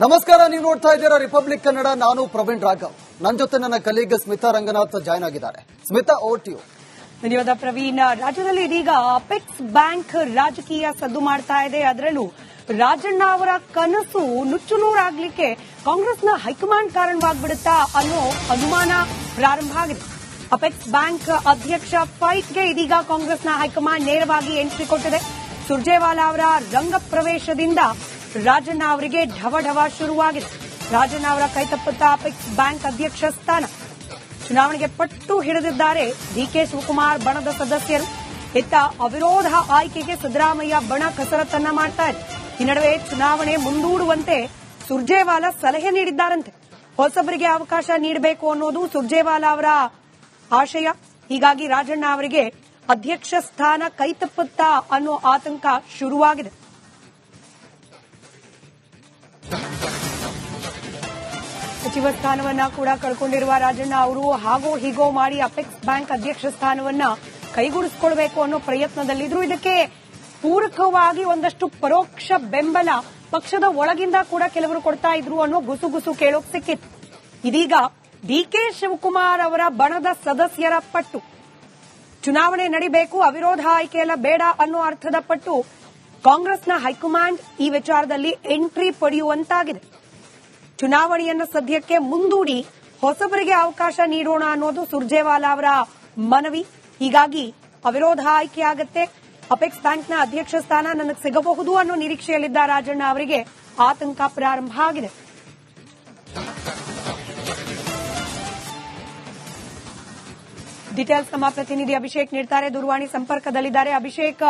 ನಮಸ್ಕಾರ, ನೀವು ನೋಡ್ತಾ ಇದ್ದೀರಾ ರಿಪಬ್ಲಿಕ್ ಕನ್ನಡ. ನಾನು ಪ್ರವೀಣ್ ರಾಘವ್. ನನ್ನ ಜೊತೆ ನನ್ನ ಕಲೀಗ್ ಸ್ಮಿತಾ ರಂಗನಾಥ್ ಜಾಯ್ನ್ ಆಗಿದ್ದಾರೆ. Smita, over to you. ಧನ್ಯವಾದ ಪ್ರವೀಣ್. ರಾಜ್ಯದಲ್ಲಿ ಇದೀಗ ಅಪೆಕ್ಸ್ ಬ್ಯಾಂಕ್ ರಾಜಕೀಯ ಸದ್ದು ಮಾಡ್ತಾ ಇದೆ. ಅದರಲ್ಲೂ ರಾಜಣ್ಣ ಅವರ ಕನಸು ನುಚ್ಚುನೂರಾಗ್ಲಿಕ್ಕೆ ಕಾಂಗ್ರೆಸ್ನ ಹೈಕಮಾಂಡ್ ಕಾರಣವಾಗ್ಬಿಡುತ್ತಾ ಅನ್ನೋ ಅನುಮಾನ ಪ್ರಾರಂಭ ಆಗಿದೆ. ಅಪೆಕ್ಸ್ ಬ್ಯಾಂಕ್ ಅಧ್ಯಕ್ಷ ಫೈಟ್ಗೆ ಇದೀಗ ಕಾಂಗ್ರೆಸ್ನ ಹೈಕಮಾಂಡ್ ನೇರವಾಗಿ ಎಂಟ್ರಿ ಕೊಟ್ಟಿದೆ. ಸುರ್ಜೇವಾಲಾ ಅವರ ರಂಗ ಪ್ರವೇಶದಿಂದ ರಾಜಣ್ಣ ಅವರಿಗೆ ಢವಢವ ಶುರುವಾಗಿದೆ. ರಾಜಣ್ಣ ಅವರ ಕೈತಪ್ಪುತ್ತಾ ಅಪೆಕ್ಸ್ ಬ್ಯಾಂಕ್ ಅಧ್ಯಕ್ಷ ಸ್ಥಾನ. ಚುನಾವಣೆಗೆ ಪಟ್ಟು ಹಿಡಿದಿದ್ದಾರೆ ಡಿಕೆ ಶಿವಕುಮಾರ್ ಬಣದ ಸದಸ್ಯರು. ಇತ್ತ ಅವಿರೋಧ ಆಯ್ಕೆಗೆ ಸಿದ್ದರಾಮಯ್ಯ ಬಣ ಕಸರತ್ತನ್ನ ಮಾಡ್ತಾ ಇದೆ. ಈ ನಡುವೆ ಚುನಾವಣೆ ಮುಂದೂಡುವಂತೆ ಸುರ್ಜೇವಾಲಾ ಸಲಹೆ ನೀಡಿದ್ದಾರಂತೆ. ಹೊಸಬರಿಗೆ ಅವಕಾಶ ನೀಡಬೇಕು ಅನ್ನೋದು ಸುರ್ಜೇವಾಲಾ ಅವರ ಆಶಯ. ಹೀಗಾಗಿ ರಾಜಣ್ಣ ಅವರಿಗೆ ಅಧ್ಯಕ್ಷ ಸ್ಥಾನ ಕೈತಪ್ಪುತ್ತಾ ಅನ್ನೋ ಆತಂಕ ಶುರುವಾಗಿದೆ. ಸಚಿವ ಸ್ಥಾನವನ್ನ ಕೂಡ ಕಳ್ಕೊಂಡಿರುವ ರಾಜಣ್ಣ ಅವರು ಹಾಗೋ ಹೀಗೋ ಮಾಡಿ ಅಪೆಕ್ಸ್ ಬ್ಯಾಂಕ್ ಅಧ್ಯಕ್ಷ ಸ್ಥಾನವನ್ನ ಕೈಗೂಡಿಸಿಕೊಳ್ಬೇಕು ಅನ್ನೋ ಪ್ರಯತ್ನದಲ್ಲಿದ್ರು. ಇದಕ್ಕೆ ಪೂರಕವಾಗಿ ಒಂದಷ್ಟು ಪರೋಕ್ಷ ಬೆಂಬಲ ಪಕ್ಷದ ಒಳಗಿಂದ ಕೂಡ ಕೆಲವರು ಕೊಡ್ತಾ ಇದ್ರು ಅನ್ನೋ ಗುಸುಗುಸು ಕೇಳೋಕ್ ಸಿಕ್ಕಿತ್ತು. ಇದೀಗ ಡಿಕೆ ಶಿವಕುಮಾರ್ ಅವರ ಬಣದ ಸದಸ್ಯರ ಪಟ್ಟು ಚುನಾವಣೆ ನಡಿಬೇಕು, ಅವಿರೋಧ ಆಯ್ಕೆಯಲ್ಲ ಬೇಡ ಅನ್ನೋ ಅರ್ಥದ ಪಟ್ಟು ಕಾಂಗ್ರೆಸ್ನ ಹೈಕಮಾಂಡ್ ಈ ವಿಚಾರದಲ್ಲಿ ಎಂಟ್ರಿ ಪಡೆಯುವಂತಾಗಿದೆ. ಚುನಾವಣೆಯನ್ನು ಸದ್ಯಕ್ಕೆ ಮುಂದೂಡಿ ಹೊಸಬರಿಗೆ ಅವಕಾಶ ನೀಡೋಣ ಅನ್ನೋದು ಸುರ್ಜೇವಾಲಾ ಅವರ ಮನವಿ. ಹೀಗಾಗಿ ಅವಿರೋಧ ಆಯ್ಕೆಯಾಗತ್ತೆ, ಅಪೆಕ್ಸ್ ಬ್ಯಾಂಕ್ನ ಅಧ್ಯಕ್ಷ ಸ್ಥಾನ ನನಗೆ ಸಿಗಬಹುದು ಅನ್ನೋ ನಿರೀಕ್ಷೆಯಲ್ಲಿದ್ದ ರಾಜಣ್ಣ ಅವರಿಗೆ ಆತಂಕ ಪ್ರಾರಂಭ ಆಗಿದೆ. ಡೀಟೇಲ್ಸ್ ನಮ್ಮ ಪ್ರತಿನಿಧಿ ಅಭಿಷೇಕ್ ನೀಡ್ತಾರೆ, ದೂರವಾಣಿ ಸಂಪರ್ಕದಲ್ಲಿದ್ದಾರೆ. ಅಭಿಷೇಕ್,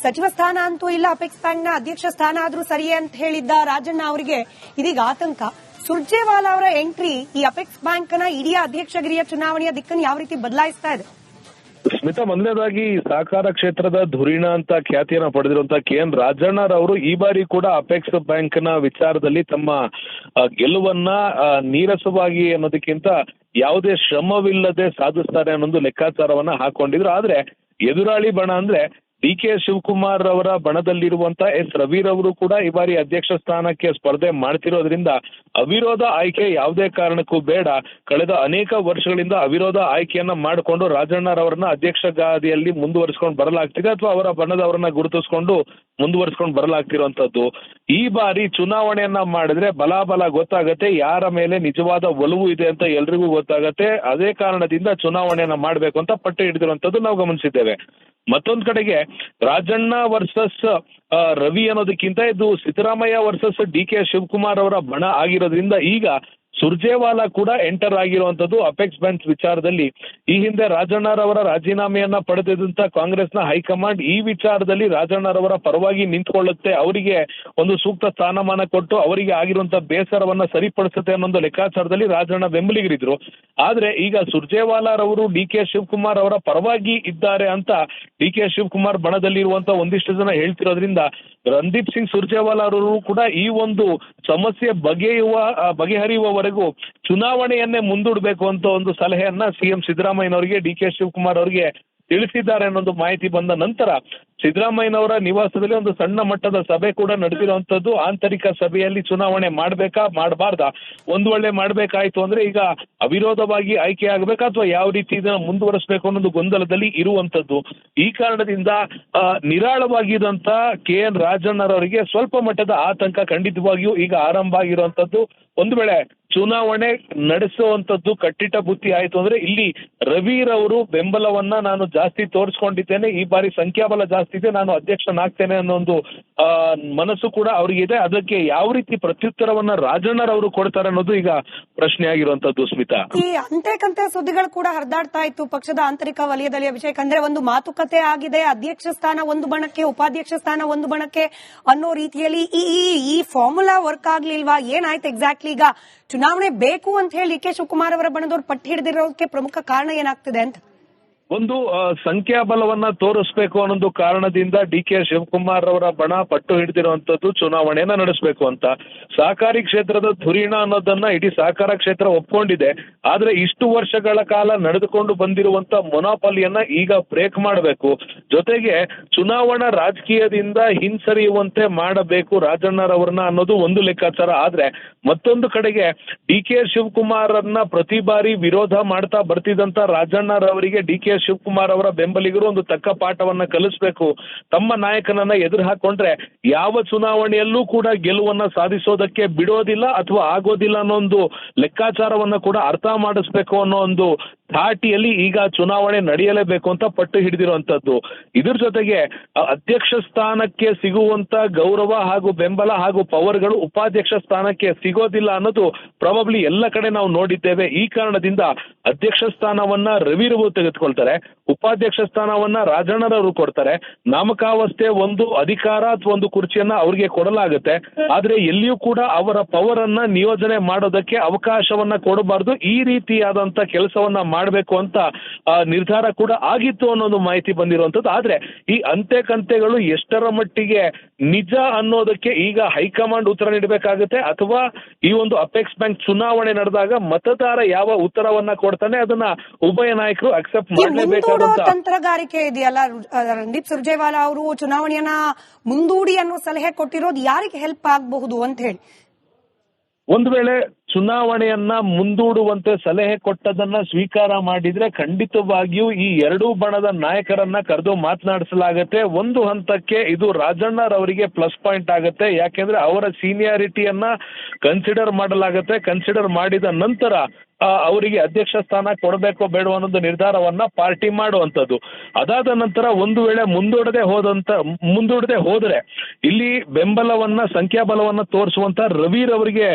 ಸಚಿವ ಸ್ಥಾನ ಅಂತೂ ಇಲ್ಲ, ಅಪೆಕ್ಸ್ ಬ್ಯಾಂಕ್ನ ಅಧ್ಯಕ್ಷ ಸ್ಥಾನ ಆದ್ರೂ ಸರಿಯೇ ಅಂತ ಹೇಳಿದ್ದ ರಾಜಣ್ಣ ಅವರಿಗೆ ಇದೀಗ ಆತಂಕ. ಸುರ್ಜೇವಾಲಾ ಅವರ ಎಂಟ್ರಿ ಈ ಅಪೆಕ್ಸ್ ಬ್ಯಾಂಕ್ನ ಇಡೀ ಅಧ್ಯಕ್ಷಗಿರಿಯ ಚುನಾವಣೆಯ ದಿಕ್ಕನ್ನು ಯಾವ ರೀತಿ ಬದಲಾಯಿಸ್ತಾ ಇದೆ? ಸ್ಮಿತಾ, ಮೊದಲನೇದಾಗಿ ಸಹಕಾರ ಕ್ಷೇತ್ರದ ಧುರೀಣ ಅಂತ ಖ್ಯಾತಿಯನ್ನ ಪಡೆದಿರುವಂತಹ ಕೆಎನ್ ರಾಜಣ್ಣರವರು ಈ ಬಾರಿ ಕೂಡ ಅಪೆಕ್ಸ್ ಬ್ಯಾಂಕ್ ನ ವಿಚಾರದಲ್ಲಿ ತಮ್ಮ ಗೆಲುವನ್ನ ನೀರಸವಾಗಿ ಅನ್ನೋದಕ್ಕಿಂತ ಯಾವುದೇ ಶ್ರಮವಿಲ್ಲದೆ ಸಾಧಿಸ್ತಾರೆ ಅನ್ನೊಂದು ಲೆಕ್ಕಾಚಾರವನ್ನ ಹಾಕೊಂಡಿದ್ರು. ಆದ್ರೆ ಎದುರಾಳಿ ಬಣ ಅಂದ್ರೆ ಡಿಕೆ ಶಿವಕುಮಾರ್ ಅವರ ಬಣದಲ್ಲಿರುವಂತಹ ಎಸ್ ರವಿರವರು ಕೂಡ ಈ ಬಾರಿ ಅಧ್ಯಕ್ಷ ಸ್ಥಾನಕ್ಕೆ ಸ್ಪರ್ಧೆ ಮಾಡ್ತಿರೋದ್ರಿಂದ ಅವಿರೋಧ ಆಯ್ಕೆ ಯಾವುದೇ ಕಾರಣಕ್ಕೂ ಬೇಡ, ಕಳೆದ ಅನೇಕ ವರ್ಷಗಳಿಂದ ಅವಿರೋಧ ಆಯ್ಕೆಯನ್ನ ಮಾಡಿಕೊಂಡು ರಾಜಣ್ಣರವರನ್ನ ಅಧ್ಯಕ್ಷ ಗಾದಿಯಲ್ಲಿ ಮುಂದುವರಿಸಿಕೊಂಡು ಬರಲಾಗ್ತಿದೆ ಅಥವಾ ಅವರ ಬಣದವರನ್ನ ಗುರುತಿಸಿಕೊಂಡು ಮುಂದುವರಿಸಿಕೊಂಡು ಬರಲಾಗ್ತಿರುವಂತದ್ದು. ಈ ಬಾರಿ ಚುನಾವಣೆಯನ್ನ ಮಾಡಿದ್ರೆ ಬಲಾಬಲ ಗೊತ್ತಾಗತ್ತೆ, ಯಾರ ಮೇಲೆ ನಿಜವಾದ ಒಲವು ಇದೆ ಅಂತ ಎಲ್ರಿಗೂ ಗೊತ್ತಾಗತ್ತೆ. ಅದೇ ಕಾರಣದಿಂದ ಚುನಾವಣೆಯನ್ನ ಮಾಡಬೇಕು ಅಂತ ಪಟ್ಟು ಹಿಡಿದಿರುವಂತದ್ದು ನಾವು ಗಮನಿಸಿದ್ದೇವೆ. ಮತ್ತೊಂದ್ ಕಡೆಗೆ ರಾಜಣ್ಣ ವರ್ಸಸ್ ರವಿ ಅನ್ನೋದಕ್ಕಿಂತ ಇದು ಸಿದ್ದರಾಮಯ್ಯ ವರ್ಸಸ್ ಡಿಕೆ ಶಿವಕುಮಾರ್ ಅವರ ಬಣ ಆಗಿರೋದ್ರಿಂದ ಈಗ ಸುರ್ಜೇವಾಲಾ ಕೂಡ ಎಂಟರ್ ಆಗಿರುವಂತದ್ದು ಅಪೆಕ್ಸ್ ಬ್ಯಾಂಕ್ ವಿಚಾರದಲ್ಲಿ. ಈ ಹಿಂದೆ ರಾಜಣ್ಣರವರ ರಾಜೀನಾಮೆಯನ್ನ ಪಡೆದಿದ್ದಂತ ಕಾಂಗ್ರೆಸ್ನ ಹೈಕಮಾಂಡ್ ಈ ವಿಚಾರದಲ್ಲಿ ರಾಜಣ್ಣರವರ ಪರವಾಗಿ ನಿಂತ್ಕೊಳ್ಳುತ್ತೆ, ಅವರಿಗೆ ಒಂದು ಸೂಕ್ತ ಸ್ಥಾನಮಾನ ಕೊಟ್ಟು ಅವರಿಗೆ ಆಗಿರುವಂತಹ ಬೇಸರವನ್ನ ಸರಿಪಡಿಸುತ್ತೆ ಅನ್ನೋ ಲೆಕ್ಕಾಚಾರದಲ್ಲಿ ರಾಜಣ್ಣ ಬೆಂಬಲಿಗರಿದ್ರು. ಆದ್ರೆ ಈಗ ಸುರ್ಜೇವಾಲಾರವರು ಡಿಕೆ ಶಿವಕುಮಾರ್ ಅವರ ಪರವಾಗಿ ಇದ್ದಾರೆ ಅಂತ ಡಿಕೆ ಶಿವಕುಮಾರ್ ಬಣದಲ್ಲಿರುವಂತಹ ಒಂದಿಷ್ಟು ಜನ ಹೇಳ್ತಿರೋದ್ರಿಂದ ರಣದೀಪ್ ಸಿಂಗ್ ಸುರ್ಜೇವಾಲಾ ಅವರು ಕೂಡ ಈ ಒಂದು ಸಮಸ್ಯೆ ಬಗೆಹರಿಯುವವರೆಗೂ ಚುನಾವಣೆಯನ್ನೇ ಮುಂದೂಡಬೇಕು ಅಂತ ಒಂದು ಸಲಹೆಯನ್ನ ಸಿಎಂ ಸಿದ್ದರಾಮಯ್ಯನವರಿಗೆ ಡಿಕೆ ಶಿವಕುಮಾರ್ ಅವರಿಗೆ ತಿಳಿಸಿದ್ದಾರೆ ಅನ್ನೊಂದು ಮಾಹಿತಿ ಬಂದ ನಂತರ ಸಿದ್ದರಾಮಯ್ಯನವರ ನಿವಾಸದಲ್ಲಿ ಒಂದು ಸಣ್ಣ ಮಟ್ಟದ ಸಭೆ ಕೂಡ ನಡೆದಿರುವಂತದ್ದು. ಆಂತರಿಕ ಸಭೆಯಲ್ಲಿ ಚುನಾವಣೆ ಮಾಡ್ಬೇಕಾ ಮಾಡಬಾರ್ದಾ, ಒಂದು ವೇಳೆ ಮಾಡ್ಬೇಕಾಯ್ತು ಅಂದ್ರೆ ಈಗ ಅವಿರೋಧವಾಗಿ ಆಯ್ಕೆ ಆಗ್ಬೇಕಾ ಅಥವಾ ಯಾವ ರೀತಿ ಇದನ್ನ ಮುಂದುವರಿಸಬೇಕು ಅನ್ನೋದು ಗೊಂದಲದಲ್ಲಿ ಇರುವಂತದ್ದು. ಈ ಕಾರಣದಿಂದ ನಿರಾಳವಾಗಿರುವಂತ ಕೆಎನ್ ರಾಜಣ್ಣರವರಿಗೆ ಸ್ವಲ್ಪ ಮಟ್ಟದ ಆತಂಕ ಖಂಡಿತವಾಗಿಯೂ ಈಗ ಆರಂಭ ಆಗಿರುವಂತದ್ದು. ಒಂದು ವೇಳೆ ಚುನಾವಣೆ ನಡೆಸುವಂತದ್ದು ಕಟ್ಟಿಟ್ಟ ಬುತ್ತಿ ಆಯ್ತು ಅಂದ್ರೆ ಇಲ್ಲಿ ರವಿರವರು ಬೆಂಬಲವನ್ನ ನಾನು ಜಾಸ್ತಿ ತೋರಿಸ್ಕೊಂಡಿದ್ದೇನೆ, ಈ ಬಾರಿ ಸಂಖ್ಯಾಬಲ ಜಾಸ್ತಿ ಇದೆ, ನಾನು ಅಧ್ಯಕ್ಷನಾಗ್ತೇನೆ ಅನ್ನೋ ಒಂದು ಮನಸ್ಸು ಕೂಡ ಅವರಿಗಿದೆ. ಅದಕ್ಕೆ ಯಾವ ರೀತಿ ಪ್ರತ್ಯುತ್ತರವನ್ನ ರಾಜಣ್ಣರವರು ಕೊಡ್ತಾರೆ ಅನ್ನೋದು ಈಗ ಪ್ರಶ್ನೆ ಆಗಿರುವಂತದ್ದು. ಸ್ಮಿತಾ, ಈ ಅಂತೆ ಸುದ್ದಿಗಳು ಕೂಡ ಹರಿದಾಡ್ತಾ ಇತ್ತು ಪಕ್ಷದ ಆಂತರಿಕ ವಲಯದಲ್ಲಿ. ಅಭಿಷೇಕ್, ಅಂದ್ರೆ ಒಂದು ಮಾತುಕತೆ ಆಗಿದೆ, ಅಧ್ಯಕ್ಷ ಸ್ಥಾನ ಒಂದು ಬಣಕ್ಕೆ, ಉಪಾಧ್ಯಕ್ಷ ಸ್ಥಾನ ಒಂದು ಬಣಕ್ಕೆ ಅನ್ನೋ ರೀತಿಯಲ್ಲಿ ಈ ಫಾರ್ಮುಲಾ ವರ್ಕ್ ಆಗ್ಲಿಲ್ವಾ? ಏನಾಯ್ತು ಎಕ್ಸಾಕ್ಟ್ಲಿ? ಈಗ ಚುನಾವಣೆ ಬೇಕು ಅಂತ ಹೇಳಿ ಕೆ ಶಿವಕುಮಾರ್ ಅವರ ಬಣದವ್ರು ಪಟ್ಟು ಹಿಡಿದಿರೋದಕ್ಕೆ ಪ್ರಮುಖ ಕಾರಣ ಏನಾಗ್ತಿದೆ ಅಂತ? ಒಂದು ಸಂಖ್ಯಾಬಲವನ್ನ ತೋರಿಸಬೇಕು ಅನ್ನೋದು ಕಾರಣದಿಂದ DK ಶಿವಕುಮಾರ್ ಅವರ ಬಣ ಪಟ್ಟು ಹಿಡಿದಿರುವಂತದ್ದು ಚುನಾವಣೆಯನ್ನ ನಡೆಸಬೇಕು ಅಂತ. ಸಹಕಾರಿ ಕ್ಷೇತ್ರದ ಧುರೀಣ ಅನ್ನೋದನ್ನ ಇಡೀ ಸಹಕಾರ ಕ್ಷೇತ್ರ ಒಪ್ಕೊಂಡಿದೆ. ಆದ್ರೆ ಇಷ್ಟು ವರ್ಷಗಳ ಕಾಲ ನಡೆದುಕೊಂಡು ಬಂದಿರುವಂತ ಮೊನಾಪಲಿಯನ್ನ ಈಗ ಬ್ರೇಕ್ ಮಾಡಬೇಕು. ಜೊತೆಗೆ ಚುನಾವಣಾ ರಾಜಕೀಯದಿಂದ ಹಿಂಸರಿಯುವಂತೆ ಮಾಡಬೇಕು ರಾಜಣ್ಣರವ್ರನ್ನ ಅನ್ನೋದು ಒಂದು ಲೆಕ್ಕಾಚಾರ. ಆದ್ರೆ ಮತ್ತೊಂದು ಕಡೆಗೆ DK ಶಿವಕುಮಾರ್ ಅನ್ನ ಪ್ರತಿ ಬಾರಿ ವಿರೋಧ ಮಾಡ್ತಾ ಬರ್ತಿದ್ದಂತ ರಾಜಣ್ಣರವರಿಗೆ DK ಶಿವಕುಮಾರ್ ಅವರ ಬೆಂಬಲಿಗರು ಒಂದು ತಕ್ಕ ಪಾಠವನ್ನ ಕಲಿಸಬೇಕು. ತಮ್ಮ ನಾಯಕನನ್ನ ಎದುರು ಹಾಕೊಂಡ್ರೆ ಯಾವ ಚುನಾವಣೆಯಲ್ಲೂ ಕೂಡ ಗೆಲುವನ್ನ ಸಾಧಿಸೋದಕ್ಕೆ ಬಿಡೋದಿಲ್ಲ ಅಥವಾ ಆಗೋದಿಲ್ಲ ಅನ್ನೋ ಒಂದು ಲೆಕ್ಕಾಚಾರವನ್ನ ಕೂಡ ಅರ್ಥ ಮಾಡಿಸ್ಬೇಕು ಅನ್ನೋ ಒಂದು ಧಾಟಿಯಲ್ಲಿ ಈಗ ಚುನಾವಣೆ ನಡೆಯಲೇಬೇಕು ಅಂತ ಪಟ್ಟು ಹಿಡಿದಿರುವಂತದ್ದು. ಇದ್ರ ಜೊತೆಗೆ ಅಧ್ಯಕ್ಷ ಸ್ಥಾನಕ್ಕೆ ಸಿಗುವಂತ ಗೌರವ ಹಾಗೂ ಬೆಂಬಲ ಹಾಗೂ ಪವರ್ಗಳು ಉಪಾಧ್ಯಕ್ಷ ಸ್ಥಾನಕ್ಕೆ ಸಿಗೋದಿಲ್ಲ ಅನ್ನೋದು ಪ್ರಾಬಬ್ಲಿ ಎಲ್ಲ ಕಡೆ ನಾವು ನೋಡಿದ್ದೇವೆ. ಈ ಕಾರಣದಿಂದ ಅಧ್ಯಕ್ಷ ಸ್ಥಾನವನ್ನ ರವಿರವರು ತೆಗೆದುಕೊಳ್ತಾರೆ, ಉಪಾಧ್ಯಕ್ಷ ಸ್ಥಾನವನ್ನ ರಾಜಣ್ಣರವರು ಕೊಡ್ತಾರೆ. ನಾಮಕಾವಸ್ಥೆ ಒಂದು ಅಧಿಕಾರ ಅಥವಾ ಒಂದು ಕುರ್ಚಿಯನ್ನ ಅವ್ರಿಗೆ ಕೊಡಲಾಗುತ್ತೆ. ಆದ್ರೆ ಎಲ್ಲಿಯೂ ಕೂಡ ಅವರ ಪವರ್ ಅನ್ನ ನಿಯೋಜನೆ ಮಾಡೋದಕ್ಕೆ ಅವಕಾಶವನ್ನ ಕೊಡಬಾರ್ದು. ಈ ರೀತಿಯಾದಂತ ಕೆಲಸವನ್ನ ಮಾಡಬೇಕು ಅಂತ ನಿರ್ಧಾರ ಕೂಡ ಆಗಿತ್ತು ಅನ್ನೋದು ಮಾಹಿತಿ ಬಂದಿರುವಂತದ್ದು. ಆದ್ರೆ ಈ ಅಂತೆ ಕಂತೆಗಳು ಎಷ್ಟರ ಮಟ್ಟಿಗೆ ನಿಜ ಅನ್ನೋದಕ್ಕೆ ಈಗ ಹೈಕಮಾಂಡ್ ಉತ್ತರ ನೀಡಬೇಕಾಗುತ್ತೆ ಅಥವಾ ಈ ಒಂದು ಅಪೆಕ್ಸ್ ಬ್ಯಾಂಕ್ ಚುನಾವಣೆ ನಡೆದಾಗ ಮತದಾರ ಯಾವ ಉತ್ತರವನ್ನ ಕೊಡ್ತಾನೆ ಅದನ್ನ ಉಭಯ ನಾಯಕರು ಅಕ್ಸೆಪ್ಟ್ ಮಾಡಲೇಬೇಕಾದಂತ ತಂತ್ರಗಾರಿಕೆ ಇದೆಯಲ್ಲ. ರಣದೀಪ್ ಸುರ್ಜೇವಾಲಾ ಅವರು ಚುನಾವಣೆಯನ್ನ ಮುಂದೂಡಿ ಅನ್ನೋ ಸಲಹೆ ಕೊಟ್ಟಿರೋದು ಯಾರಿಗೆ ಹೆಲ್ಪ್ ಆಗಬಹುದು ಅಂತ ಹೇಳಿ, ಒಂದು ವೇಳೆ ಚುನಾವಣೆಯನ್ನ ಮುಂದೂಡುವಂತೆ ಸಲಹೆ ಕೊಟ್ಟದನ್ನ ಸ್ವೀಕಾರ ಮಾಡಿದ್ರೆ ಖಂಡಿತವಾಗಿಯೂ ಈ ಎರಡೂ ಬಣದ ನಾಯಕರನ್ನ ಕರೆದು ಮಾತನಾಡಿಸಲಾಗತ್ತೆ. ಒಂದು ಹಂತಕ್ಕೆ ಇದು ರಾಜಣ್ಣರವರಿಗೆ ಪ್ಲಸ್ ಪಾಯಿಂಟ್ ಆಗುತ್ತೆ. ಯಾಕೆಂದ್ರೆ ಅವರ ಸೀನಿಯಾರಿಟಿಯನ್ನ ಕನ್ಸಿಡರ್ ಮಾಡಲಾಗತ್ತೆ. ಕನ್ಸಿಡರ್ ಮಾಡಿದ ನಂತರ ಅವರಿಗೆ ಅಧ್ಯಕ್ಷ ಸ್ಥಾನ ಕೊಡಬೇಕೋ ಬೇಡೋ ಅನ್ನೋದು ನಿರ್ಧಾರವನ್ನ ಪಾರ್ಟಿ ಮಾಡುವಂತದ್ದು. ಅದಾದ ನಂತರ ಒಂದು ವೇಳೆ ಮುಂದೂಡದೆ ಹೋದ್ರೆ ಇಲ್ಲಿ ಬೆಂಬಲವನ್ನ ಸಂಖ್ಯಾಬಲವನ್ನ ತೋರಿಸುವಂತ ರವಿರವರಿಗೆ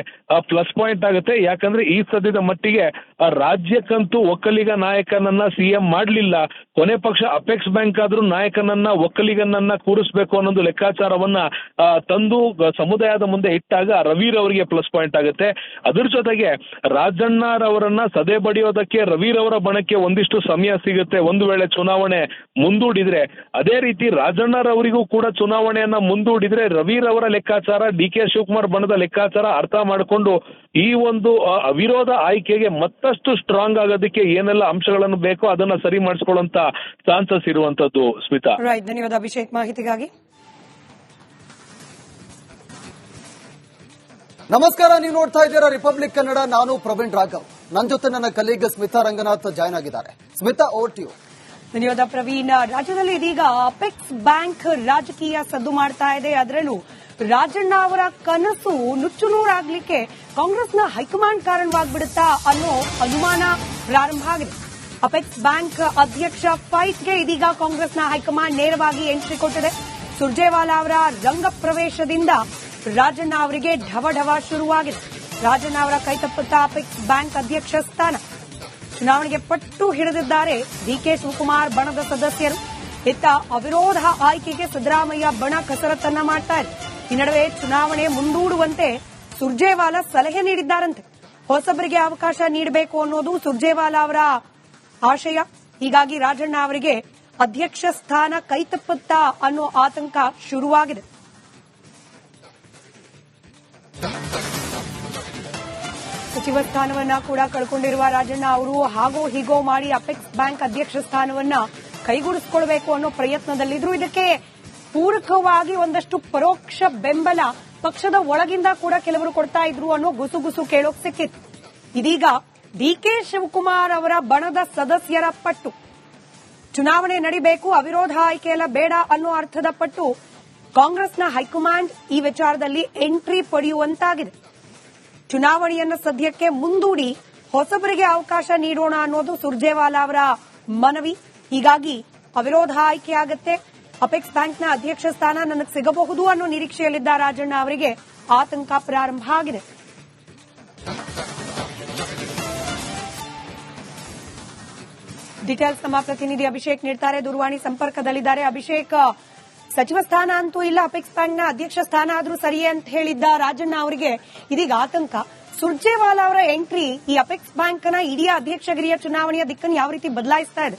ಪ್ಲಸ್ ಪಾಯಿಂಟ್ ಆಗುತ್ತೆ. ಯಾಕಂದ್ರೆ ಈ ಸದ್ಯದ ಮಟ್ಟಿಗೆ ರಾಜ್ಯಕ್ಕಂತೂ ಒಕ್ಕಲಿಗ ನಾಯಕನನ್ನ CM ಮಾಡ್ಲಿಲ್ಲ. ಕೊನೆ ಪಕ್ಷ ಅಪೆಕ್ಸ್ ಬ್ಯಾಂಕ್ ಆದ್ರೂ ನಾಯಕನನ್ನ ಒಕ್ಕಲಿಗನನ್ನ ಕೂರಿಸಬೇಕು ಅನ್ನೋದು ಲೆಕ್ಕಾಚಾರವನ್ನ ತಂದು ಸಮುದಾಯದ ಮುಂದೆ ಇಟ್ಟಾಗ ರವಿರವರಿಗೆ ಪ್ಲಸ್ ಪಾಯಿಂಟ್ ಆಗುತ್ತೆ. ಅದ್ರ ಜೊತೆಗೆ ರಾಜಣ್ಣರವರನ್ನ ಸದೆ ಬಡಿಯೋದಕ್ಕೆ ರವಿರವರ ಬಣಕ್ಕೆ ಒಂದಿಷ್ಟು ಸಮಯ ಸಿಗುತ್ತೆ ಒಂದು ವೇಳೆ ಚುನಾವಣೆ ಮುಂದೂಡಿದ್ರೆ. ಅದೇ ರೀತಿ ರಾಜಣ್ಣರವರಿಗೂ ಕೂಡ ಚುನಾವಣೆಯನ್ನ ಮುಂದೂಡಿದ್ರೆ ರವಿರವರ ಲೆಕ್ಕಾಚಾರ DK ಶಿವಕುಮಾರ್ ಬಣದ ಲೆಕ್ಕಾಚಾರ ಅರ್ಥ ಮಾಡಿಕೊಂಡು ಈ ಒಂದು ಅವಿರೋಧ ಆಯ್ಕೆಗೆ ಮತ್ತಷ್ಟು ಸ್ಟ್ರಾಂಗ್ ಆಗೋದಕ್ಕೆ ಏನೆಲ್ಲ ಅಂಶಗಳನ್ನು ಬೇಕೋ ಅದನ್ನ ಸರಿ ಮಾಡಿಸ್ಕೊಳ್ಳುವಂತ ಚಾನ್ಸಸ್ ಇರುವಂತದ್ದು. ಸ್ಮಿತಾ, ಧನ್ಯವಾದ ಅಭಿಷೇಕ್ ಮಾಹಿತಿಗಾಗಿ. ನಮಸ್ಕಾರ, ನೀವು ನೋಡ್ತಾ ಇದ್ದೀರಾ ರಿಪಬ್ಲಿಕ್ ಕನ್ನಡ. ನಾನು ಪ್ರವೀಣ್ ರಾಘವ್. ನನ್ನ ಜೊತೆ ನನ್ನ ಕಲೀಗ್ ಸ್ಮಿತಾ ರಂಗನಾಥ್ ಜಾಯ್ನ್ ಆಗಿದ್ದಾರೆ. Smita, over to you. ಧನ್ಯವಾದ ಪ್ರವೀಣ್. ರಾಜ್ಯದಲ್ಲಿ ಇದೀಗ ಅಪೆಕ್ಸ್ ಬ್ಯಾಂಕ್ ರಾಜಕೀಯ ಸದ್ದು ಮಾಡ್ತಾ ಇದೆ. ಅದರಲ್ಲೂ ರಾಜಣ್ಣ ಅವರ ಕನಸು ನುಚ್ಚುನೂರಾಗ್ಲಿಕ್ಕೆ ಕಾಂಗ್ರೆಸ್ನ ಹೈಕಮಾಂಡ್ ಕಾರಣವಾಗ್ಬಿಡುತ್ತಾ ಅನ್ನೋ ಅನುಮಾನ ಪ್ರಾರಂಭ ಆಗಿದೆ. ಅಪೆಕ್ಸ್ ಬ್ಯಾಂಕ್ ಅಧ್ಯಕ್ಷ ಫೈಟ್ಗೆ ಇದೀಗ ಕಾಂಗ್ರೆಸ್ನ ಹೈಕಮಾಂಡ್ ನೇರವಾಗಿ ಎಂಟ್ರಿ ಕೊಟ್ಟಿದೆ. ಸುರ್ಜೇವಾಲಾ ಅವರ ರಂಗ ಪ್ರವೇಶದಿಂದ ರಾಜಣ್ಣ ಅವರಿಗೆ ಢವಢವ ಶುರುವಾಗಿದೆ. ರಾಜಣ್ಣ ಅವರ ಕೈತಪ್ಪುತ್ತಾ ಅಪೆಕ್ಸ್ ಬ್ಯಾಂಕ್ ಅಧ್ಯಕ್ಷ ಸ್ಥಾನ. ಚುನಾವಣೆಗೆ ಪಟ್ಟು ಹಿಡಿದಿದ್ದಾರೆ DK ಶಿವಕುಮಾರ್ ಬಣದ ಸದಸ್ಯರು. ಇತ್ತ ಅವಿರೋಧ ಆಯ್ಕೆಗೆ ಸಿದ್ದರಾಮಯ್ಯ ಬಣ ಕಸರತ್ತನ್ನ ಮಾಡ್ತಾರೆ. ಈ ನಡುವೆ ಚುನಾವಣೆ ಮುಂದೂಡುವಂತೆ ಸುರ್ಜೇವಾಲಾ ಸಲಹೆ ನೀಡಿದ್ದಾರಂತೆ. ಹೊಸಬರಿಗೆ ಅವಕಾಶ ನೀಡಬೇಕು ಅನ್ನೋದು ಸುರ್ಜೇವಾಲಾ ಅವರ ಆಶಯ. ಹೀಗಾಗಿ ರಾಜಣ್ಣ ಅವರಿಗೆ ಅಧ್ಯಕ್ಷ ಸ್ಥಾನ ಕೈತಪ್ಪುತ್ತಾ ಅನ್ನೋ ಆತಂಕ ಶುರುವಾಗಿದೆ. ಸಚಿವ ಸ್ಥಾನವನ್ನ ಕೂಡ ಕಳ್ಕೊಂಡಿರುವ ರಾಜಣ್ಣ ಅವರು ಹಾಗೋ ಹೀಗೋ ಮಾಡಿ ಅಪೆಕ್ಸ್ ಬ್ಯಾಂಕ್ ಅಧ್ಯಕ್ಷ ಸ್ಥಾನವನ್ನ ಕೈಗೂಡಿಸಿಕೊಳ್ಳಬೇಕು ಅನ್ನೋ ಪ್ರಯತ್ನದಲ್ಲಿದ್ರು. ಇದಕ್ಕೆ ಪೂರಕವಾಗಿ ಒಂದಷ್ಟು ಪರೋಕ್ಷ ಬೆಂಬಲ ಪಕ್ಷದ ಒಳಗಿಂದ ಕೂಡ ಕೆಲವರು ಕೊಡ್ತಾ ಇದ್ರು ಅನ್ನೋ ಗುಸುಗುಸು ಕೇಳೋಕ್ ಸಿಕ್ಕಿತ್ತು. ಇದೀಗ DK ಶಿವಕುಮಾರ್ ಅವರ ಬಣದ ಸದಸ್ಯರ ಪಟ್ಟು ಚುನಾವಣೆ ನಡಿಬೇಕು, ಅವಿರೋಧ ಆಯ್ಕೆಯಲ್ಲ ಬೇಡ ಅನ್ನೋ ಅರ್ಥದ ಪಟ್ಟು ಕಾಂಗ್ರೆಸ್ನ ಹೈಕಮಾಂಡ್ ಈ ವಿಚಾರದಲ್ಲಿ ಎಂಟ್ರಿ ಪಡೆಯುವಂತಾಗಿದೆ. ಚುನಾವಣೆಯನ್ನು ಸದ್ಯಕ್ಕೆ ಮುಂದೂಡಿ ಹೊಸಬರಿಗೆ ಅವಕಾಶ ನೀಡೋಣ ಅನ್ನೋದು ಸುರ್ಜೇವಾಲಾ ಅವರ ಮನವಿ. ಹೀಗಾಗಿ ಅವಿರೋಧ ಆಯ್ಕೆಯಾಗುತ್ತೆ, ಅಪೆಕ್ಸ್ ಬ್ಯಾಂಕ್ನ ಅಧ್ಯಕ್ಷ ಸ್ಥಾನ ನನಗೆ ಸಿಗಬಹುದು ಅನ್ನೋ ನಿರೀಕ್ಷೆಯಲ್ಲಿದ್ದ ರಾಜಣ್ಣ ಅವರಿಗೆ ಆತಂಕ ಪ್ರಾರಂಭ ಆಗಿದೆ. ಡೀಟೇಲ್ಸ್ ನಮ್ಮ ಪ್ರತಿನಿಧಿ ಅಭಿಷೇಕ್ ನೀಡ್ತಾರೆ, ದೂರವಾಣಿ ಸಂಪರ್ಕದಲ್ಲಿದ್ದಾರೆ. ಅಭಿಷೇಕ್, ಸಚಿವ ಸ್ಥಾನ ಅಂತೂ ಇಲ್ಲ, ಅಪೆಕ್ಸ್ ಬ್ಯಾಂಕ್ನ ಅಧ್ಯಕ್ಷ ಸ್ಥಾನ ಆದ್ರೂ ಸರಿಯೇ ಅಂತ ಹೇಳಿದ್ದ ರಾಜಣ್ಣ ಅವರಿಗೆ ಇದೀಗ ಆತಂಕ. ಸುರ್ಜೇವಾಲಾ ಅವರ ಎಂಟ್ರಿ ಈ ಅಪೆಕ್ಸ್ ಬ್ಯಾಂಕ್ನ ಇಡೀ ಅಧ್ಯಕ್ಷಗಿರಿಯ ಚುನಾವಣೆಯ ದಿಕ್ಕನ್ನು ಯಾವ ರೀತಿ ಬದಲಾಯಿಸ್ತಾ ಇದೆ?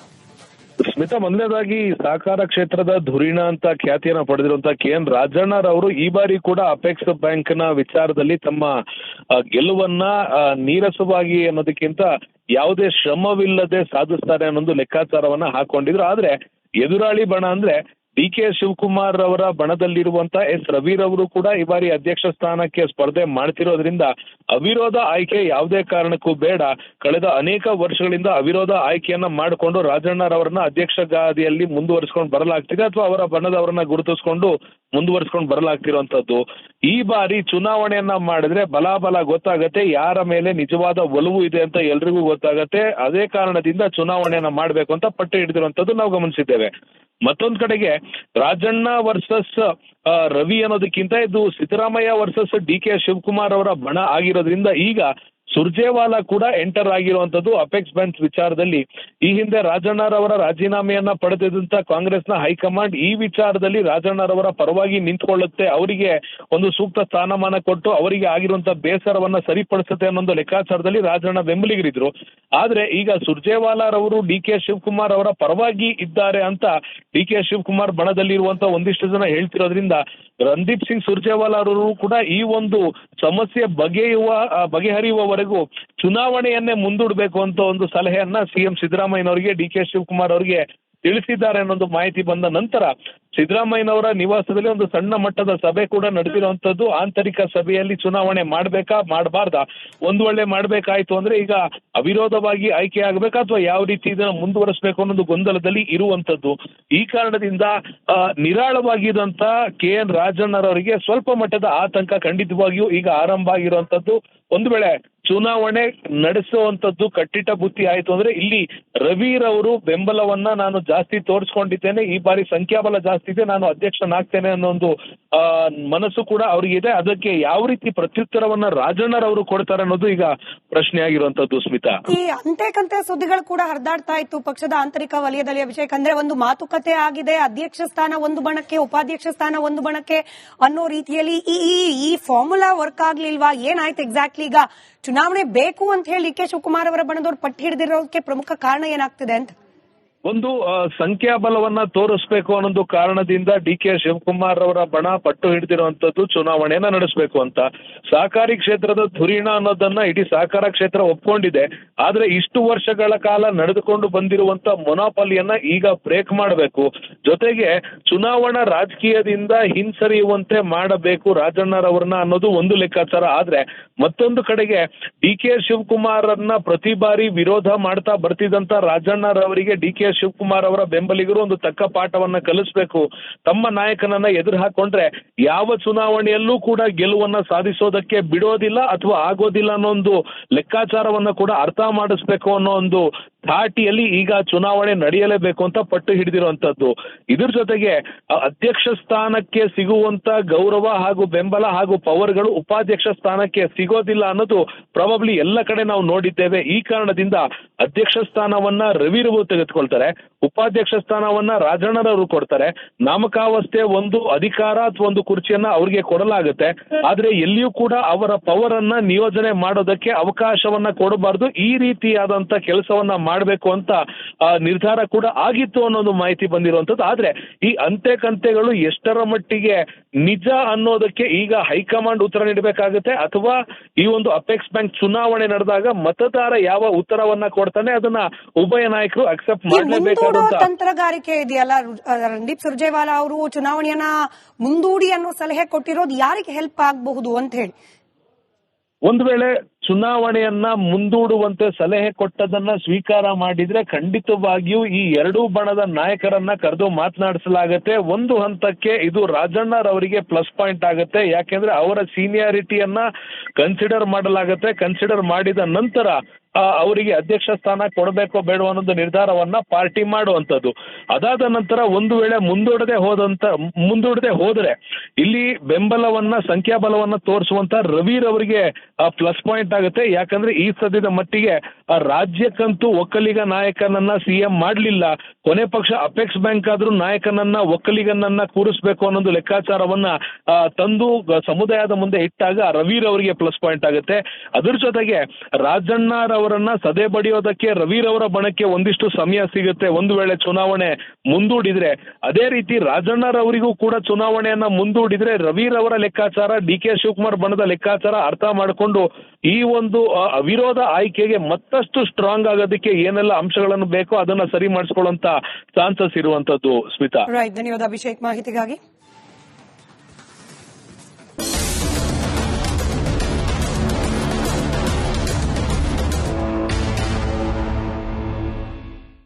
ಸ್ಮಿತಾ, ಮೊದಲನೇದಾಗಿ ಸಹಕಾರ ಕ್ಷೇತ್ರದ ಧುರೀಣ ಅಂತ ಖ್ಯಾತಿಯನ್ನ ಪಡೆದಿರುವಂತಹ KN ರಾಜಣ್ಣರವರು ಈ ಬಾರಿ ಕೂಡ ಅಪೆಕ್ಸ್ ಬ್ಯಾಂಕ್ ನ ವಿಚಾರದಲ್ಲಿ ತಮ್ಮ ಗೆಲುವನ್ನ ನೀರಸವಾಗಿ ಅನ್ನೋದಕ್ಕಿಂತ ಯಾವುದೇ ಶ್ರಮವಿಲ್ಲದೆ ಸಾಧಿಸ್ತಾರೆ ಅನ್ನೊಂದು ಲೆಕ್ಕಾಚಾರವನ್ನ ಹಾಕೊಂಡಿದ್ರು. ಆದ್ರೆ ಎದುರಾಳಿ ಬಣ ಅಂದ್ರೆ DK ಶಿವಕುಮಾರ್ ಅವರ ಬಣದಲ್ಲಿರುವಂತ S ರವಿರವರು ಕೂಡ ಈ ಬಾರಿ ಅಧ್ಯಕ್ಷ ಸ್ಥಾನಕ್ಕೆ ಸ್ಪರ್ಧೆ ಮಾಡ್ತಿರೋದ್ರಿಂದ ಅವಿರೋಧ ಆಯ್ಕೆ ಯಾವುದೇ ಕಾರಣಕ್ಕೂ ಬೇಡ. ಕಳೆದ ಅನೇಕ ವರ್ಷಗಳಿಂದ ಅವಿರೋಧ ಆಯ್ಕೆಯನ್ನ ಮಾಡಿಕೊಂಡು ರಾಜಣ್ಣರವರನ್ನ ಅಧ್ಯಕ್ಷ ಗಾದಿಯಲ್ಲಿ ಮುಂದುವರಿಸಿಕೊಂಡು ಬರಲಾಗ್ತಿದೆ ಅಥವಾ ಅವರ ಬಣದವರನ್ನ ಗುರುತಿಸಿಕೊಂಡು ಮುಂದುವರಿಸಿಕೊಂಡು ಬರಲಾಗ್ತಿರುವಂತದ್ದು. ಈ ಬಾರಿ ಚುನಾವಣೆಯನ್ನ ಮಾಡಿದ್ರೆ ಬಲಾಬಲ ಗೊತ್ತಾಗತ್ತೆ, ಯಾರ ಮೇಲೆ ನಿಜವಾದ ಒಲವು ಇದೆ ಅಂತ ಎಲ್ರಿಗೂ ಗೊತ್ತಾಗತ್ತೆ. ಅದೇ ಕಾರಣದಿಂದ ಚುನಾವಣೆಯನ್ನ ಮಾಡ್ಬೇಕು ಅಂತ ಪಟ್ಟು ಹಿಡಿದಿರುವಂತದ್ದು ನಾವು ಗಮನಿಸಿದ್ದೇವೆ. ಮತ್ತೊಂದ್ ಕಡೆಗೆ ರಾಜಣ್ಣ ವರ್ಸಸ್ ರವಿ ಅನ್ನೋದಕ್ಕಿಂತ ಇದು ಸಿದ್ದರಾಮಯ್ಯ ವರ್ಸಸ್ DK ಶಿವಕುಮಾರ್ ಅವರ ಬಣ ಆಗಿರೋದ್ರಿಂದ ಈಗ ಸುರ್ಜೇವಾಲಾ ಕೂಡ ಎಂಟರ್ ಆಗಿರುವಂತದ್ದು ಅಪೆಕ್ಸ್ ಬ್ಯಾಂಕ್ ವಿಚಾರದಲ್ಲಿ. ಈ ಹಿಂದೆ ರಾಜಣ್ಣರವರ ರಾಜೀನಾಮೆಯನ್ನ ಪಡೆದಿದ್ದಂತ ಕಾಂಗ್ರೆಸ್ನ ಹೈಕಮಾಂಡ್ ಈ ವಿಚಾರದಲ್ಲಿ ರಾಜಣ್ಣರವರ ಪರವಾಗಿ ನಿಂತ್ಕೊಳ್ಳುತ್ತೆ, ಅವರಿಗೆ ಒಂದು ಸೂಕ್ತ ಸ್ಥಾನಮಾನ ಕೊಟ್ಟು ಅವರಿಗೆ ಆಗಿರುವಂತ ಬೇಸರವನ್ನ ಸರಿಪಡಿಸುತ್ತೆ ಅನ್ನೋ ಲೆಕ್ಕಾಚಾರದಲ್ಲಿ ರಾಜಣ್ಣ ಬೆಂಬಲಿಗರಿದ್ರು. ಆದ್ರೆ ಈಗ ಸುರ್ಜೇವಾಲಾರವರು DK ಶಿವಕುಮಾರ್ ಅವರ ಪರವಾಗಿ ಇದ್ದಾರೆ ಅಂತ DK ಶಿವಕುಮಾರ್ ಬಣದಲ್ಲಿರುವಂತ ಒಂದಿಷ್ಟು ಜನ ಹೇಳ್ತಿರೋದ್ರಿಂದ ರಣದೀಪ್ ಸಿಂಗ್ ಸುರ್ಜೇವಾಲಾ ಅವರು ಕೂಡ ಈ ಒಂದು ಸಮಸ್ಯೆ ಬಗೆಹರಿಯುವವರೆಗೂ ಚುನಾವಣೆಯನ್ನೇ ಮುಂದೂಡಬೇಕು ಅಂತ ಒಂದು ಸಲಹೆಯನ್ನ CM ಸಿದ್ದರಾಮಯ್ಯನವರಿಗೆ DK ಶಿವಕುಮಾರ್ ಅವರಿಗೆ ತಿಳಿಸಿದ್ದಾರೆ ಅನ್ನೋದು ಮಾಹಿತಿ ಬಂದ ನಂತರ ಸಿದ್ದರಾಮಯ್ಯನವರ ನಿವಾಸದಲ್ಲಿ ಒಂದು ಸಣ್ಣ ಮಟ್ಟದ ಸಭೆ ಕೂಡ ನಡೆದಿರುವಂತದ್ದು. ಆಂತರಿಕ ಸಭೆಯಲ್ಲಿ ಚುನಾವಣೆ ಮಾಡ್ಬೇಕಾ ಮಾಡಬಾರ್ದಾ, ಒಂದು ವೇಳೆ ಮಾಡ್ಬೇಕಾಯ್ತು ಅಂದ್ರೆ ಈಗ ಅವಿರೋಧವಾಗಿ ಆಯ್ಕೆ ಆಗ್ಬೇಕಾ ಅಥವಾ ಯಾವ ರೀತಿ ಇದನ್ನ ಮುಂದುವರಿಸಬೇಕು ಅನ್ನೋದು ಗೊಂದಲದಲ್ಲಿ ಇರುವಂತದ್ದು. ಈ ಕಾರಣದಿಂದ ನಿರಾಳವಾಗಿದ್ದಂತ KN ರಾಜಣ್ಣರವರಿಗೆ ಸ್ವಲ್ಪ ಮಟ್ಟದ ಆತಂಕ ಖಂಡಿತವಾಗಿಯೂ ಈಗ ಆರಂಭ ಆಗಿರುವಂತದ್ದು. ಒಂದು ವೇಳೆ ಚುನಾವಣೆ ನಡೆಸುವಂತದ್ದು ಕಟ್ಟಿಟ್ಟ ಬುತ್ತಿ ಆಯ್ತು ಅಂದ್ರೆ ಇಲ್ಲಿ ರವಿರವರು ಬೆಂಬಲವನ್ನ ನಾನು ಜಾಸ್ತಿ ತೋರಿಸ್ಕೊಂಡಿದ್ದೇನೆ, ಈ ಬಾರಿ ಸಂಖ್ಯಾಬಲ ಜಾಸ್ತಿ ಇದೆ, ನಾನು ಅಧ್ಯಕ್ಷನಾಗ್ತೇನೆ ಅನ್ನೋ ಒಂದು ಮನಸ್ಸು ಕೂಡ ಅವ್ರಿಗಿದೆ. ಅದಕ್ಕೆ ಯಾವ ರೀತಿ ಪ್ರತ್ಯುತ್ತರವನ್ನ ರಾಜಣ್ಣರವರು ಕೊಡ್ತಾರೆ ಅನ್ನೋದು ಈಗ ಪ್ರಶ್ನೆ ಆಗಿರುವಂತದ್ದು. ಸ್ಮಿತಾ, ಈ ಅಂತೆ ಸುದ್ದಿಗಳು ಕೂಡ ಹರಿದಾಡ್ತಾ ಇತ್ತು ಪಕ್ಷದ ಆಂತರಿಕ ವಲಯದಲ್ಲಿ. ಅಭಿಷೇಕ್, ಅಂದ್ರೆ ಒಂದು ಮಾತುಕತೆ ಆಗಿದೆ, ಅಧ್ಯಕ್ಷ ಸ್ಥಾನ ಒಂದು ಬಣಕ್ಕೆ, ಉಪಾಧ್ಯಕ್ಷ ಸ್ಥಾನ ಒಂದು ಬಣಕ್ಕೆ ಅನ್ನೋ ರೀತಿಯಲ್ಲಿ ಈ ಫಾರ್ಮುಲಾ ವರ್ಕ್ ಆಗ್ಲಿಲ್ವಾ? ಏನಾಯ್ತು ಎಕ್ಸಾಕ್ಟ್ಲಿ? ಈಗ ಚುನಾವಣೆ ಬೇಕು ಅಂತ ಹೇಳಿ DK ಶಿವಕುಮಾರ್ ಅವರ ಬಣದವ್ರು ಪಟ್ಟು ಹಿಡಿದಿರೋದಕ್ಕೆ ಪ್ರಮುಖ ಕಾರಣ ಏನಾಗ್ತಿದೆ ಅಂತ? ಒಂದು ಸಂಖ್ಯಾಬಲವನ್ನ ತೋರಿಸ್ಬೇಕು ಅನ್ನೊಂದು ಕಾರಣದಿಂದ DK ಶಿವಕುಮಾರ್ ಅವರ ಬಣ ಪಟ್ಟು ಹಿಡಿದಿರುವಂತದ್ದು ಚುನಾವಣೆಯನ್ನ ನಡೆಸಬೇಕು ಅಂತ. ಸಹಕಾರಿ ಕ್ಷೇತ್ರದ ಧುರೀಣ ಅನ್ನೋದನ್ನ ಇಡೀ ಸಹಕಾರ ಕ್ಷೇತ್ರ ಒಪ್ಕೊಂಡಿದೆ. ಆದ್ರೆ ಇಷ್ಟು ವರ್ಷಗಳ ಕಾಲ ನಡೆದುಕೊಂಡು ಬಂದಿರುವಂತ ಮೊನಾಪಲಿಯನ್ನ ಈಗ ಬ್ರೇಕ್ ಮಾಡಬೇಕು. ಜೊತೆಗೆ ಚುನಾವಣಾ ರಾಜಕೀಯದಿಂದ ಹಿಂಸರಿಯುವಂತೆ ಮಾಡಬೇಕು ರಾಜಣ್ಣರವ್ರನ್ನ ಅನ್ನೋದು ಒಂದು ಲೆಕ್ಕಾಚಾರ. ಆದ್ರೆ ಮತ್ತೊಂದು ಕಡೆಗೆ DK ಶಿವಕುಮಾರನ್ನ ಪ್ರತಿ ಬಾರಿ ವಿರೋಧ ಮಾಡ್ತಾ ಬರ್ತಿದ್ದಂತ ರಾಜಣ್ಣರವರಿಗೆ DK ಶಿವಕುಮಾರ್ ಅವರ ಬೆಂಬಲಿಗರು ಒಂದು ತಕ್ಕ ಪಾಠವನ್ನ ಕಲಿಸಬೇಕು. ತಮ್ಮ ನಾಯಕನನ್ನ ಎದುರು ಹಾಕೊಂಡ್ರೆ ಯಾವ ಚುನಾವಣೆಯಲ್ಲೂ ಕೂಡ ಗೆಲುವನ್ನ ಸಾಧಿಸೋದಕ್ಕೆ ಬಿಡೋದಿಲ್ಲ ಅಥವಾ ಆಗೋದಿಲ್ಲ ಅನ್ನೋ ಒಂದು ಲೆಕ್ಕಾಚಾರವನ್ನ ಕೂಡ ಅರ್ಥ ಮಾಡಿಸ್ಬೇಕು ಅನ್ನೋ ಒಂದು ಧಾಟಿಯಲ್ಲಿ ಈಗ ಚುನಾವಣೆ ನಡೆಯಲೇಬೇಕು ಅಂತ ಪಟ್ಟು ಹಿಡಿದಿರುವಂತದ್ದು. ಇದ್ರ ಜೊತೆಗೆ ಅಧ್ಯಕ್ಷ ಸ್ಥಾನಕ್ಕೆ ಸಿಗುವಂತ ಗೌರವ ಹಾಗೂ ಬೆಂಬಲ ಹಾಗೂ ಪವರ್ಗಳು ಉಪಾಧ್ಯಕ್ಷ ಸ್ಥಾನಕ್ಕೆ ಸಿಗೋದಿಲ್ಲ ಅನ್ನೋದು ಪ್ರಾಬಬ್ಲಿ ಎಲ್ಲ ಕಡೆ ನಾವು ನೋಡಿದ್ದೇವೆ. ಈ ಕಾರಣದಿಂದ ಅಧ್ಯಕ್ಷ ಸ್ಥಾನವನ್ನ ರವಿರವರು ತೆಗೆದುಕೊಳ್ತಾರೆ, ಉಪಾಧ್ಯಕ್ಷ ಸ್ಥಾನವನ್ನ ರಾಜಣ್ಣರವರು ಕೊಡ್ತಾರೆ. ನಾಮಕಾವಸ್ಥೆ ಒಂದು ಅಧಿಕಾರ ಅಥವಾ ಒಂದು ಕುರ್ಚಿಯನ್ನ ಅವ್ರಿಗೆ ಕೊಡಲಾಗುತ್ತೆ. ಆದ್ರೆ ಎಲ್ಲಿಯೂ ಕೂಡ ಅವರ ಪವರ್ ಅನ್ನ ನಿಯೋಜನೆ ಮಾಡೋದಕ್ಕೆ ಅವಕಾಶವನ್ನ ಕೊಡಬಾರ್ದು. ಈ ರೀತಿಯಾದಂತ ಕೆಲಸವನ್ನ ಮಾಡಬೇಕು ಅಂತ ನಿರ್ಧಾರ ಕೂಡ ಆಗಿತ್ತು ಅನ್ನೋದು ಮಾಹಿತಿ ಬಂದಿರುವಂತದ್ದು. ಆದ್ರೆ ಈ ಅಂತೆ-ಕಂತೆಗಳು ಎಷ್ಟರ ಮಟ್ಟಿಗೆ ನಿಜ ಅನ್ನೋದಕ್ಕೆ ಈಗ ಹೈಕಮಾಂಡ್ ಉತ್ತರ ನೀಡಬೇಕಾಗುತ್ತೆ ಅಥವಾ ಈ ಒಂದು ಅಪೆಕ್ಸ್ ಬ್ಯಾಂಕ್ ಚುನಾವಣೆ ನಡೆದಾಗ ಮತದಾರ ಯಾವ ಉತ್ತರವನ್ನ ಕೊಡ್ತಾನೆ ಅದನ್ನ ಉಭಯ ನಾಯಕರು ಅಕ್ಸೆಪ್ಟ್ ಮಾಡಲೇಬೇಕಾದಂತ ತಂತ್ರಗಾರಿಕೆ ಇದೆಯಲ್ಲ. ರಣದೀಪ್ ಸುರ್ಜೇವಾಲಾ ಅವರು ಚುನಾವಣೆಯನ್ನ ಮುಂದೂಡಿ ಅನ್ನೋ ಸಲಹೆ ಕೊಟ್ಟಿರೋದು ಯಾರಿಗೆ ಹೆಲ್ಪ್ ಆಗಬಹುದು ಅಂತ ಹೇಳಿ? ಒಂದು ವೇಳೆ ಚುನಾವಣೆಯನ್ನ ಮುಂದೂಡುವಂತೆ ಸಲಹೆ ಕೊಟ್ಟದನ್ನ ಸ್ವೀಕಾರ ಮಾಡಿದ್ರೆ ಖಂಡಿತವಾಗಿಯೂ ಈ ಎರಡೂ ಬಣದ ನಾಯಕರನ್ನ ಕರೆದು ಮಾತನಾಡಿಸಲಾಗತ್ತೆ. ಒಂದು ಹಂತಕ್ಕೆ ಇದು ರಾಜಣ್ಣರವರಿಗೆ ಪ್ಲಸ್ ಪಾಯಿಂಟ್ ಆಗುತ್ತೆ. ಯಾಕೆಂದ್ರೆ ಅವರ ಸೀನಿಯಾರಿಟಿಯನ್ನ ಕನ್ಸಿಡರ್ ಮಾಡಲಾಗತ್ತೆ. ಕನ್ಸಿಡರ್ ಮಾಡಿದ ನಂತರ ಅವರಿಗೆ ಅಧ್ಯಕ್ಷ ಸ್ಥಾನ ಕೊಡಬೇಕೋ ಬೇಡೋ ಅನ್ನೋದು ನಿರ್ಧಾರವನ್ನ ಪಾರ್ಟಿ ಮಾಡುವಂತದ್ದು. ಅದಾದ ನಂತರ ಒಂದು ವೇಳೆ ಮುಂದೂಡದೆ ಹೋದ್ರೆ ಇಲ್ಲಿ ಬೆಂಬಲವನ್ನ ಸಂಖ್ಯಾಬಲವನ್ನ ತೋರಿಸುವಂತ ರವಿರವರಿಗೆ ಪ್ಲಸ್ ಪಾಯಿಂಟ್ ಆಗುತ್ತೆ. ಯಾಕಂದ್ರೆ ಈ ಸದ್ಯದ ಮಟ್ಟಿಗೆ ರಾಜ್ಯಕ್ಕಂತೂ ಒಕ್ಕಲಿಗ ನಾಯಕನನ್ನ ಸಿಎಂ ಮಾಡ್ಲಿಲ್ಲ. ಕೊನೆ ಪಕ್ಷ ಅಪೆಕ್ಸ್ ಬ್ಯಾಂಕ್ ಆದ್ರೂ ನಾಯಕನನ್ನ ಒಕ್ಕಲಿಗನನ್ನ ಕೂರಿಸಬೇಕು ಅನ್ನೋದು ಲೆಕ್ಕಾಚಾರವನ್ನ ತಂದು ಸಮುದಾಯದ ಮುಂದೆ ಇಟ್ಟಾಗ ರವಿರವರಿಗೆ ಪ್ಲಸ್ ಪಾಯಿಂಟ್ ಆಗುತ್ತೆ. ಅದ್ರ ಜೊತೆಗೆ ರಾಜಣ್ಣರವರನ್ನ ಸದೆ ಬಡಿಯೋದಕ್ಕೆ ರವಿರವರ ಬಣಕ್ಕೆ ಒಂದಿಷ್ಟು ಸಮಯ ಸಿಗುತ್ತೆ ಒಂದು ವೇಳೆ ಚುನಾವಣೆ ಮುಂದೂಡಿದ್ರೆ. ಅದೇ ರೀತಿ ರಾಜಣ್ಣರವರಿಗೂ ಕೂಡ ಚುನಾವಣೆಯನ್ನ ಮುಂದೂಡಿದ್ರೆ ರವಿರವರ ಲೆಕ್ಕಾಚಾರ, ಡಿ.ಕೆ. ಶಿವಕುಮಾರ್ ಬಣದ ಲೆಕ್ಕಾಚಾರ ಅರ್ಥ ಮಾಡಿಕೊಂಡು ಈ ಒಂದು ಅವಿರೋಧ ಆಯ್ಕೆಗೆ ಮತ್ತಷ್ಟು ಸ್ಟ್ರಾಂಗ್ ಆಗೋದಕ್ಕೆ ಏನೆಲ್ಲ ಅಂಶಗಳನ್ನು ಬೇಕೋ ಅದನ್ನ ಸರಿ ಮಾಡಿಸ್ಕೊಳ್ಳುವಂತ ಚಾನ್ಸಸ್ ಇರುವಂತದ್ದು. ಸ್ಮಿತಾ, ಧನ್ಯವಾದ ಅಭಿಷೇಕ್ ಮಾಹಿತಿಗಾಗಿ.